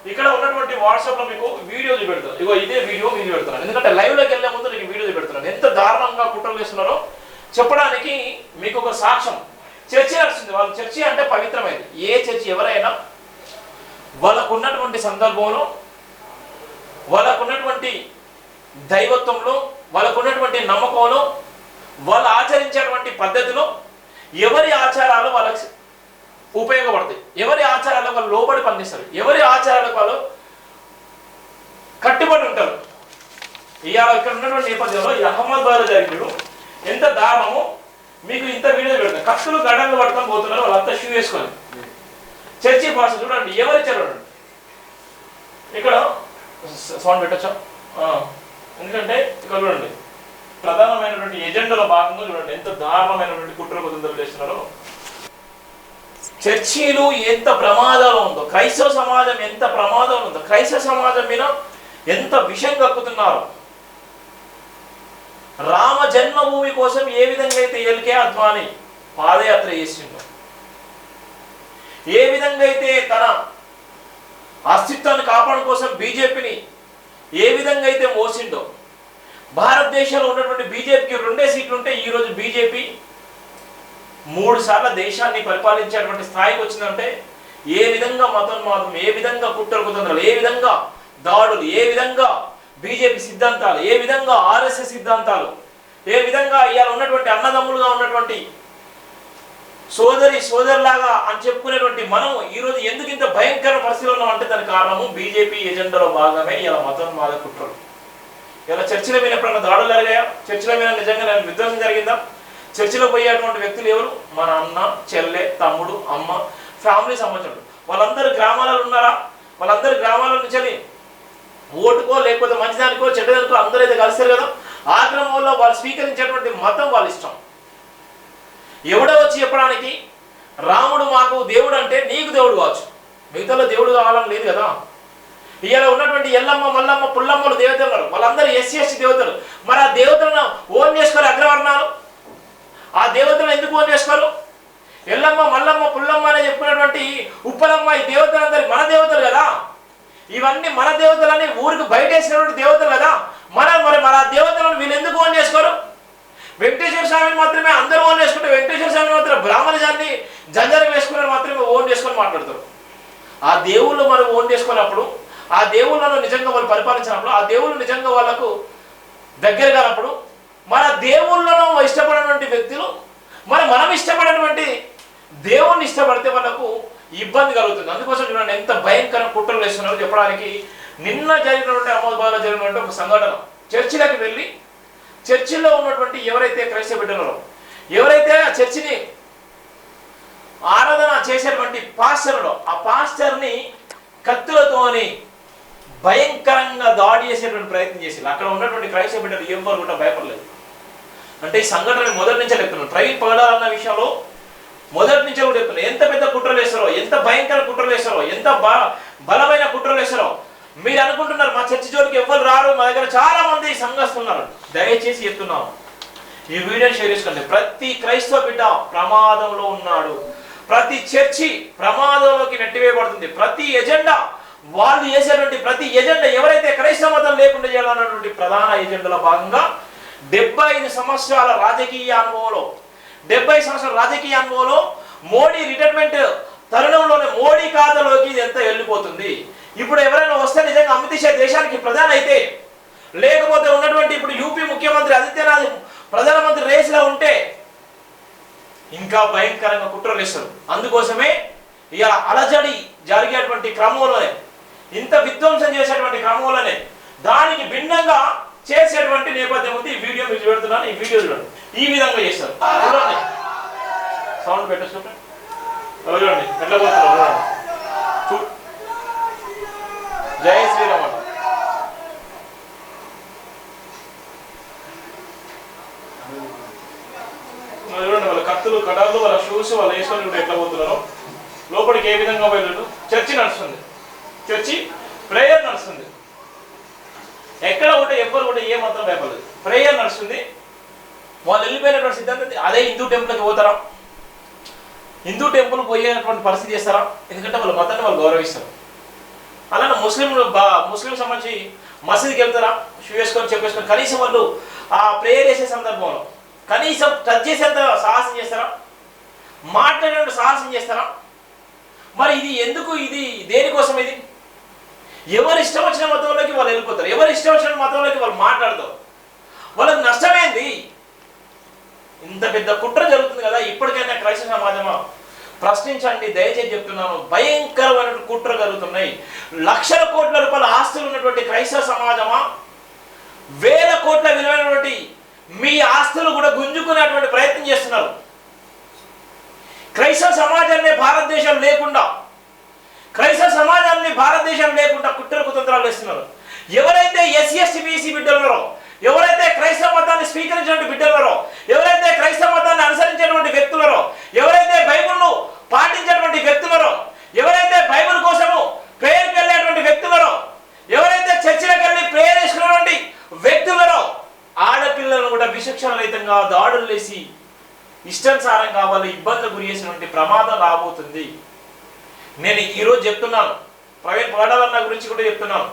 ఇక్కడ ఉన్నటువంటి వాట్సాప్లో మీకు వీడియో చూపెడతాను. ఇగో ఇదే వీడియో మీకు పెడుతున్నాను, ఎందుకంటే లైవ్లోకి వెళ్ళే ముందు నీకు వీడియో చూపెడుతున్నాను. ఎంత దారుణంగా కుట్రలు చేస్తున్నారో చెప్పడానికి మీకు ఒక సాక్ష్యం. చర్చి నడుస్తుంది, వాళ్ళ చర్చి అంటే పవిత్రమైనది. ఏ చర్చి ఎవరైనా వాళ్ళకు ఉన్నటువంటి సందర్భంలో, వాళ్ళకు ఉన్నటువంటి దైవత్వంలో, వాళ్ళకు ఉన్నటువంటి నమ్మకంలో, వాళ్ళు ఆచరించేటువంటి పద్ధతిలో ఎవరి ఆచారాలు వాళ్ళకి ఉపయోగపడతాయి, ఎవరి ఆచారాలకు వాళ్ళు లోబడి పనిచేస్తారు, ఎవరి ఆచారాలకు వాళ్ళు కట్టుబడి ఉంటారు. ఇవాళ ఇక్కడ ఉన్నటువంటి నేపథ్యంలో ఈ అహ్మదాబాద్లో జరిగినప్పుడు ఎంత దారుణమో మీకు ఇంత వీడియో పెడతాను. కత్తులు గడంగా పట్టుకొని పోతున్నారు వాళ్ళంతా షూ వేసుకొని. చర్చి భాష చూడండి, ఎవరి చూడండి. ఇక్కడ సౌండ్ పెట్టచ్చా? ఎందుకంటే ఇక్కడ చూడండి, ప్రధానమైనటువంటి ఎజెండాలో భాగంగా చూడండి ఎంత దారుణమైనటువంటి కుట్ర కుతంత్రాలు చేస్తున్నారో. చర్చీలు ఎంత ప్రమాదాలు ఉందో, క్రైస్తవ సమాజం ఎంత ప్రమాదం ఉందో, క్రైస్తవ సమాజం మీద ఎంత విషం కక్కుతున్నారు. రామ జన్మభూమి కోసం ఏ విధంగా అయితే ఎల్కే అద్వానీ పాదయాత్ర చేసిండో, ఏ విధంగా అయితే తన అస్తిత్వాన్ని కాపాడడం కోసం బీజేపీని ఏ విధంగా అయితే మోసిండో, భారతదేశంలో ఉన్నటువంటి బీజేపీకి 2 సీట్లు ఉంటే ఈరోజు బీజేపీ 3 సార్లు దేశాన్ని పరిపాలించేటువంటి స్థాయికి వచ్చిందంటే ఏ విధంగా మతోన్మాదం, ఏ విధంగా కుట్రలు కుతంత్రాలు, ఏ విధంగా దాడులు, ఏ విధంగా బీజేపీ సిద్ధాంతాలు, ఏ విధంగా ఆర్ఎస్ఎస్ సిద్ధాంతాలు, ఏ విధంగా ఇవాళ ఉన్నటువంటి అన్నదమ్ములుగా ఉన్నటువంటి సోదరులాగా అని చెప్పుకునేటువంటి మనం ఈరోజు ఎందుకు ఇంత భయంకర పరిస్థితిలో ఉన్నామంటే దానికి కారణము బీజేపీ ఎజెండాలో భాగమే ఇలా మతోన్మాద కుట్రలు. ఇలా చర్చిల మీద ఎప్పుడన్నా దాడులు జరిగాయా? చర్చిల మీద నిజంగా విధ్వంసం జరిగిందా? చర్చిలో పోయేటువంటి వ్యక్తులు ఎవరు? మన అన్న, చెల్లె, తమ్ముడు, అమ్మ, ఫ్యామిలీ సంబంధించిన వాళ్ళందరూ గ్రామాలలో ఉన్నారా? వాళ్ళందరూ గ్రామాల నుంచి ఓటుకో లేకపోతే మంచిదానికో చెడ్డదానికో అందరూ అయితే కలిస్తారు కదా. ఆ క్రమంలో వాళ్ళు స్వీకరించేటువంటి మతం వాళ్ళ ఇష్టం. ఎవడో వచ్చి చెప్పడానికి రాముడు మాకు దేవుడు అంటే నీకు దేవుడు కావచ్చు, మిగతాలో దేవుడు కావాలని లేదు కదా. ఇవాళ ఉన్నటువంటి ఎల్లమ్మ, మల్లమ్మ, పుల్లమ్మలు దేవతలు ఉన్నారు, వాళ్ళందరూ ఎస్సీ దేవతలు. మరి ఆ దేవతలను ఓన్ చేసుకోరు అగ్రవర్ణాలు. ఆ దేవతలను ఎందుకు ఓన్ చేసుకోరు? ఎల్లమ్మ, మల్లమ్మ, పుల్లమ్మ అని చెప్పుకున్నటువంటి ఉప్పలమ్మ ఈ దేవతలందరూ మన దేవతలు కదా. ఇవన్నీ మన దేవతలని ఊరికి బయటేసినటువంటి దేవతలు కదా. మరి మన దేవతలను వీళ్ళు ఎందుకు ఓన్ చేసుకోరు? వెంకటేశ్వర స్వామిని మాత్రమే అందరూ ఓన్ చేసుకుంటే, వెంకటేశ్వర స్వామిని మాత్రం బ్రాహ్మణజాన్ని జంజారం వేసుకున్నారు మాత్రమే ఓన్ చేసుకొని మాట్లాడతారు. ఆ దేవుళ్ళు మనం ఓన్ చేసుకున్నప్పుడు, ఆ దేవుళ్ళను నిజంగా వాళ్ళు పరిపాలించినప్పుడు, ఆ దేవుళ్ళు నిజంగా వాళ్ళకు దగ్గర కానప్పుడు, మన దేవుళ్ళను ఇష్టపడినటువంటి వ్యక్తులు మనం ఇష్టపడినటువంటి దేవుణ్ణి ఇష్టపడితే వాళ్ళకు ఇబ్బంది కలుగుతుంది. అందుకోసం చూడండి ఎంత భయంకర కుట్రలు వేస్తున్నారో చెప్పడానికి. నిన్న జరిగినటువంటి అహ్మదాబాద్లో జరిగినటువంటి ఒక సంఘటన, చర్చిలకు వెళ్ళి చర్చిలో ఉన్నటువంటి ఎవరైతే క్రైస్తవ బిడ్డలో, ఎవరైతే ఆ చర్చిని ఆరాధన చేసేటువంటి పాస్టర్లో, ఆ పాస్టర్ని కత్తులతోని భయంకరంగా దాడి చేసేటువంటి ప్రయత్నం చేసి అక్కడ ఉన్నటువంటి క్రైస్తవ బిడ్డలు ఎవరు కూడా భయపడలేదు. అంటే ఈ సంఘటన మొదటి నుంచే చెప్తున్నాను. ప్రవీణ్ పగడాల్ అన్న విషయంలో మొదటి నుంచే కూడా చెప్తున్నాను. ఎంత పెద్ద కుట్రలు వేస్తారో, ఎంత భయంకర కుట్రలు వేస్తారో, ఎంత బలమైన కుట్రలు వేస్తారో. మీరు అనుకుంటున్నారు మా చర్చి జోలికి ఎవ్వరు రారు, మా దగ్గర చాలా మంది సంఘస్తున్నారు. దయచేసి చెప్తున్నాము, ఈ వీడియోని షేర్ చేసుకోండి. ప్రతి క్రైస్తవ బిడ్డ ప్రమాదంలో ఉన్నాడు, ప్రతి చర్చి ప్రమాదంలోకి నెట్టివేయబడుతుంది. ప్రతి ఎజెండా, వాళ్ళు చేసేటువంటి ప్రతి ఎజెండా ఎవరైతే క్రైస్తవ మతం లేకుండా చేయాలన్నటువంటి ప్రధాన ఎజెండాలో భాగంగా 75 సంవత్సరాల రాజకీయ అనుభవంలో, 70 సంవత్సరాల రాజకీయ అనుభవంలో మోడీ రిటైర్మెంట్ తరుణంలోనే మోడీ ఖాతాలోకి ఇది ఎంత వెళ్ళిపోతుంది. ఇప్పుడు ఎవరైనా వస్తే నిజంగా అమిత్ షా దేశానికి ప్రధాని అయితే, లేకపోతే ఉన్నటువంటి ఇప్పుడు యూపీ ముఖ్యమంత్రి ఆదిత్యనాథ్ ప్రధానమంత్రి రేసులో ఉంటే ఇంకా భయంకరంగా కుట్రలు వేస్తారు. అందుకోసమే ఇక అలజడి జరిగేటువంటి క్రమంలోనే, ఇంత విధ్వంసం చేసేటువంటి క్రమంలోనే దానికి భిన్నంగా చేసేటువంటి నేపథ్యం ఉంది. ఈ వీడియో మీకు పెడుతున్నాను, ఈ వీడియో చూడండి. ఈ విధంగా చేస్తారు చూడండి. సౌండ్ పెట్టచ్చు చూడండి ఎట్లా పోతున్నారు. జై శ్రీరామ్ అంట. చూడండి వాళ్ళ కత్తులు, కటాలు, వాళ్ళ షూస్, వాళ్ళ వేసుకొని ఎట్లా పోతున్నారో. లోపలికి ఏ విధంగా వెళ్ళారు. చర్చి నడుస్తుంది, చర్చి ప్రేయర్ నడుస్తుంది. ఎక్కడ కూడా ఎవ్వరు కూడా ఏ మాత్రం భయపడలేదు. ప్రేయర్ నడుస్తుంది. వాళ్ళు వెళ్ళిపోయినటువంటి సిద్ధాంతం అదే హిందూ టెంపుల్కి పోతారా? హిందూ టెంపుల్ పోయేటువంటి పరిస్థితి చేస్తారా? ఎందుకంటే వాళ్ళ మతాన్ని వాళ్ళు గౌరవిస్తారు. అలానే ముస్లిం సంబంధించి మసీద్కి వెళ్తారా, షూ వేసుకొని చెప్పేసుకొని కనీసం వాళ్ళు ఆ ప్రేయర్ చేసే సందర్భంలో కనీసం టచ్ చేసేంత సాహసం చేస్తారా, మాట్లాడేంత సాహసం చేస్తారా? మరి ఇది ఎందుకు, ఇది దేనికోసం? ఇది ఎవరు ఇష్టం వచ్చిన మతంలోకి వాళ్ళు వెళ్ళిపోతారు, ఎవరు ఇష్టం వచ్చిన మతంలోకి వాళ్ళు మాట్లాడతారు. వాళ్ళకి నష్టమేంది? ఇంత పెద్ద కుట్ర జరుగుతుంది కదా. ఇప్పటికైనా క్రైస్తవ సమాజమా ప్రశ్నించండి, దయచేసి చెప్తున్నాను. భయంకరమైన కుట్ర జరుగుతున్నాయి. లక్షల కోట్ల రూపాయల ఆస్తులు ఉన్నటువంటి క్రైస్తవ సమాజమా, వేల కోట్ల విలువైనటువంటి మీ ఆస్తులు కూడా గుంజుకునేటువంటి ప్రయత్నం చేస్తున్నారు. క్రైస్తవ సమాజాన్ని భారతదేశం లేకుండా, క్రైస్తవ సమాజాన్ని భారతదేశం లేకుండా కుట్ర కుతంత్రాలు వేస్తున్నారు. ఎవరైతే ఎస్సీ ఎస్టీ బీసీ బిడ్డలున్నారో, ఎవరైతే క్రైస్తవ మతాన్ని స్వీకరించినటువంటి బిడ్డలున్నారో, ఎవరైతే క్రైస్తవ మతాన్ని అనుసరించేటువంటి వ్యక్తులరో, ఎవరైతే బైబిల్ను పాటించేటువంటి వ్యక్తులరో, ఎవరైతే బైబిల్ కోసము ప్రేయర్కి వెళ్ళేటువంటి వ్యక్తులరో, ఎవరైతే చర్చిలకు వెళ్ళి ప్రేయర్ చేసుకున్నటువంటి వ్యక్తులరో, ఆడపిల్లలను కూడా విచక్షణ రహితంగా దాడులు వేసి ఇష్టానుసారంగా వాళ్ళు ఇబ్బందులు గురి చేసినటువంటి ప్రమాదం రాబోతుంది. నేను ఈరోజు చెప్తున్నాను, ప్రవీణ్ పగడాలన్న గురించి కూడా చెప్తున్నాను.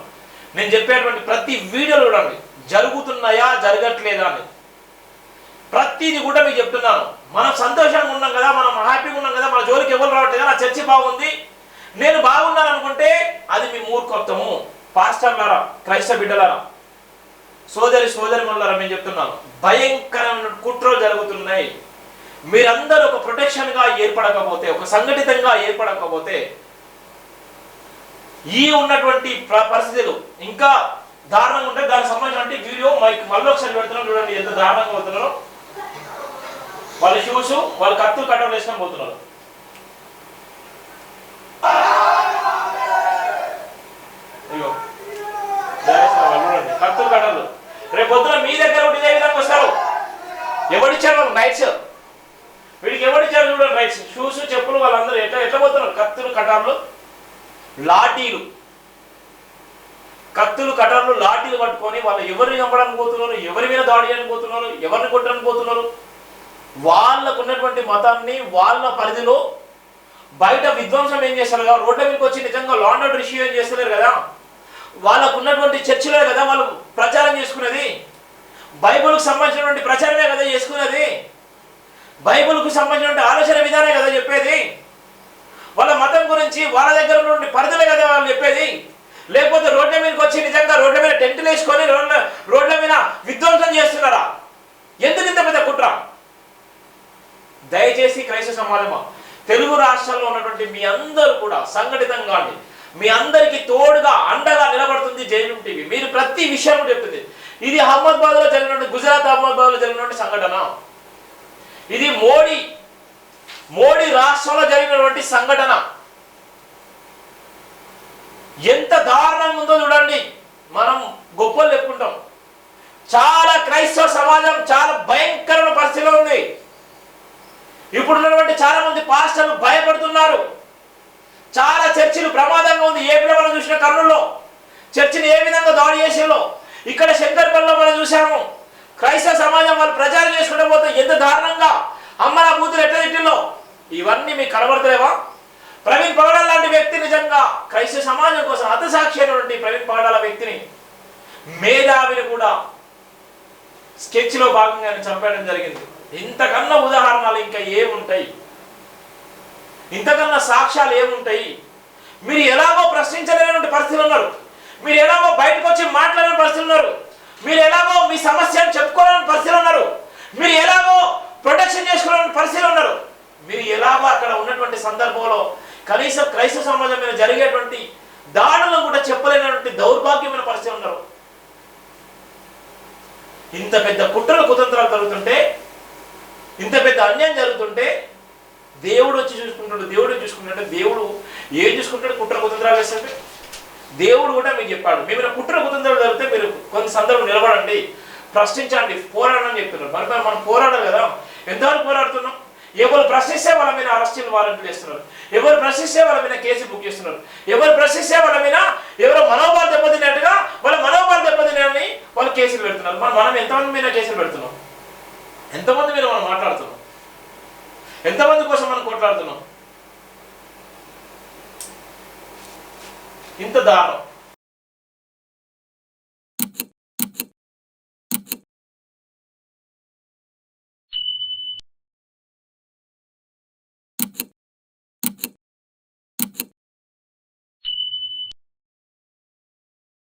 నేను చెప్పేటువంటి ప్రతి వీడియోలు చూడండి, జరుగుతున్నాయా జరగట్లేదా అని ప్రతిది కూడా మీకు చెప్తున్నాను. మనం సంతోషంగా ఉన్నాం కదా, మనం హ్యాపీగా ఉన్నాం కదా, మన జోలికి ఎవరు రావట్లేదు, నా చర్చి బాగుంది, నేను బాగున్నాను అనుకుంటే అది మీ మూర్ఖత్వము. పాస్టర్లారా, క్రైస్తవ బిడ్డలారా, సోదరి మనులారా, నేను చెప్తున్నాను, భయంకరమైన కుట్రలు జరుగుతున్నాయి. మీరందరూ ఒక ప్రొటెక్షన్గా ఏర్పడకపోతే, ఒక సంఘటితంగా ఏర్పడకపోతే ఈ ఉన్నటువంటి పరిస్థితులు ఇంకా దారుణంగా ఉంటాయి. దానికి సంబంధించిన వీడియో మళ్ళీ ఒకసారి పెడుతున్నాం చూడండి, ఎంత దారుణంగా పోతున్నారో. వాళ్ళ షూస్, వాళ్ళ కత్తులు కట్టలు వేసుకొని పోతున్నారు. అయ్యో వాళ్ళు చూడండి, కత్తులు కట్టలు. రేపు పొద్దున మీ దగ్గర ఒకటి ఇదే విధంగా వస్తారు. ఎవరిచ్చారు వాళ్ళు రైట్స్? వీడికి ఎవరిచ్చారు చూడండి రైట్స్, షూస్, చెప్పులు. వాళ్ళందరూ ఎట్లా పోతున్నారు? కత్తులు కటార్లు, లాఠీలు, కత్తులు కటార్లు లాఠీలు పట్టుకొని వాళ్ళు ఎవరిని చంపడానికి పోతున్నారు, ఎవరి మీద దాడి చేయడానికి పోతున్నారు, ఎవరిని కొట్టడానికి పోతున్నారు. వాళ్ళకు ఉన్నటువంటి మతాన్ని వాళ్ళ పరిధిలో బయట విధ్వంసం ఏం చేస్తారు కదా, రోడ్ల మీదకి వచ్చి నిజంగా లా అండ్ ఆర్డర్ ఇష్యూ ఏం చేస్తలేరు కదా. వాళ్ళకు ఉన్నటువంటి చర్చిలే కదా వాళ్ళు ప్రచారం చేసుకునేది, బైబిల్కి సంబంధించినటువంటి ప్రచారమే కదా చేసుకునేది, బైబిల్కు సంబంధించిన ఆలోచన విధానే కదా చెప్పేది, వాళ్ళ మతం గురించి వాళ్ళ దగ్గర ఉన్నటువంటి పరిధులే కదా వాళ్ళు చెప్పేది. లేకపోతే రోడ్ల మీదకి వచ్చి నిజంగా రోడ్ల మీద టెంట్లు వేసుకొని రోడ్ల మీద విధ్వంసం చేస్తున్నారా? ఎందుకు ఇంత పెద్ద కుట్ర? దయచేసి క్రైస్తవ సమాజమా, తెలుగు రాష్ట్రాల్లో ఉన్నటువంటి మీ అందరూ కూడా సంఘటితంగా అండి, మీ అందరికీ తోడుగా అండగా నిలబడుతుంది జైనం టీవీ. మీరు ప్రతి విషయం చెప్తుంది. ఇది అహ్మదాబాద్లో జరిగినటువంటి, గుజరాత్ అహ్మదాబాద్లో జరిగినటువంటి సంఘటన. ఇది మోడీ రాష్ట్రంలో జరిగినటువంటి సంఘటన. ఎంత దారుణంగా ఉందో చూడండి. మనం గొప్పలు చెప్పుకుంటాం, చాలా క్రైస్తవ సమాజం చాలా భయంకరమైన పరిస్థితిలో ఉంది. ఇప్పుడున్నటువంటి చాలా మంది పాస్టర్లు భయపడుతున్నారు. చాలా చర్చిలు ప్రమాదంగా ఉంది. ఏపీలో మనం చూసిన కర్నూలులో చర్చిని ఏ విధంగా దాడి చేసేలో, ఇక్కడ శంకర్పల్లిలో మనం చూసాము. క్రైస్తవ సమాజం వాళ్ళు ప్రచారం చేసుకుంటే పోతే ఎంత దారుణంగా అమ్మల బూతులు ఎట్లా తిట్టిల్లో. ఇవన్నీ మీకు కనబడతలేవా? ప్రవీణ్ పగడాల లాంటి వ్యక్తి నిజంగా క్రైస్తవ సమాజం కోసం హతసాక్షి అయినటువంటి ప్రవీణ్ పగడాల వ్యక్తిని, మేధావిని కూడా స్కెచ్లో భాగంగా చంపేయడం జరిగింది. ఇంతకన్నా ఉదాహరణలు ఇంకా ఏముంటాయి? ఇంతకన్నా సాక్ష్యాలు ఏముంటాయి? మీరు ఎలాగో ప్రశ్నించలేనటువంటి పరిస్థితులు ఉన్నారు, మీరు ఎలాగో బయటకు వచ్చి మాట్లాడలేని పరిస్థితులు ఉన్నారు, మీరు ఎలాగో మీ సమస్యను చెప్పుకోలేని పరిస్థితులు ఉన్నారు, మీరు ఎలాగో ప్రొటెక్షన్ చేసుకోలేని పరిస్థితులు ఉన్నారు, మీరు ఎలాగో అక్కడ ఉన్నటువంటి సందర్భంలో కనీసం క్రైస్తవ సమాజం మీద జరిగేటువంటి దాడులను కూడా చెప్పలేనటువంటి దౌర్భాగ్యమైన పరిస్థితులు ఉన్నారు. ఇంత పెద్ద కుట్రలు కుతంత్రాలు జరుగుతుంటే, ఇంత పెద్ద అన్యాయం జరుగుతుంటే దేవుడు వచ్చి చూసుకుంటాడు. దేవుడు ఏం చూసుకుంటాడు? కుట్ర కుతంత్రాలు వేస్తుంటే దేవుడు కూడా మీకు చెప్పాడు, మేము కుట్ర కుతంత్రాలు జరిగితే మీరు కొన్ని సందర్భం నిలబడండి, ప్రశ్నించండి, పోరాడని చెప్తున్నారు. మరి మనం పోరాడాలి కదా. ఎంతవరకు పోరాడుతున్నాం? ఎవరు ప్రశ్నిస్తే వాళ్ళ మీద అరెస్టులు వారెంట్లు చేస్తున్నారు, ఎవరు ప్రశ్నిస్తే వాళ్ళ మీద కేసు బుక్ చేస్తున్నారు, ఎవరు ప్రశ్నిస్తే వాళ్ళ మీద ఎవరో మనోభావాలు దెబ్బతిన్నట్టుగా వాళ్ళ మనోభావాలు దెబ్బతిన్నాయని వాళ్ళు కేసులు పెడుతున్నారు. మనం ఎంతమంది మీద కేసులు పెడుతున్నాం? ఎంతమంది మీద మనం మాట్లాడుతున్నాం? ఎంతమంది కోసం మనం కొట్లాడుతున్నాం? ఇంత దారుణం.